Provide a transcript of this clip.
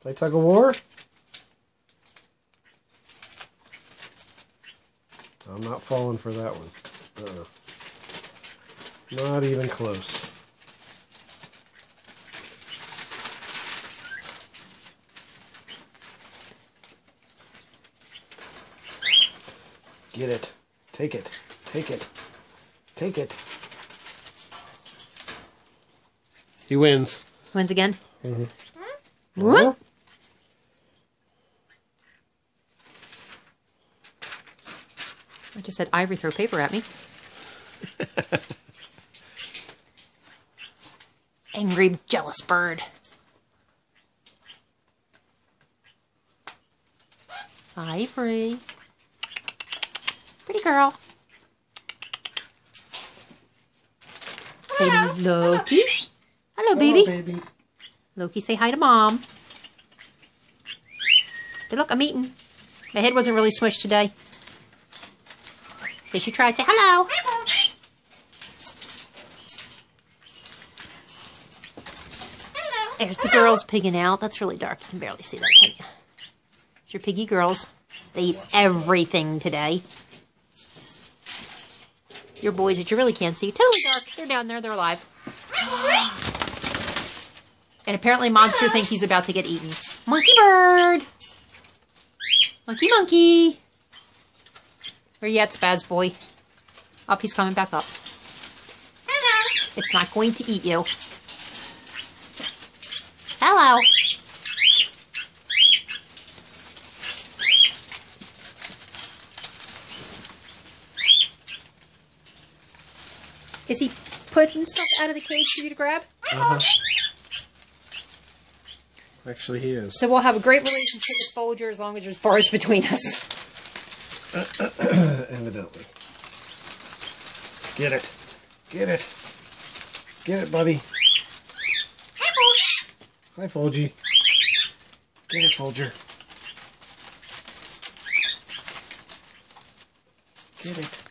Play tug of war? I'm not falling for that one. Not even close. Get it. Take it. Take it. Take it. He wins. Wins again? Mm-hmm. What? I just said Ivory throw paper at me. Angry, jealous bird. Ivory. Pretty girl. Say Loki. Hello, baby. Hello, baby. Loki, say hi to Mom. Hey, look, I'm eating. My head wasn't really smushed today. Say she tried. Say hello. There's the girls pigging out. That's really dark. You can barely see that, can you? It's your piggy girls. They eat everything today. Your boys that you really can't see. Totally dark. They're down there. They're alive. And apparently Monster thinks he's about to get eaten. Monkey bird! Monkey monkey! Where you at, Spaz boy? Up, he's coming back up. It's not going to eat you. Hello! Is he putting stuff out of the cage for you to grab? Uh-huh. Actually, he is. So we'll have a great relationship with Folger as long as there's bars between us. Evidently. Get it. Get it. Get it, buddy. Hi, Folgy. Get it, Folger. Get it.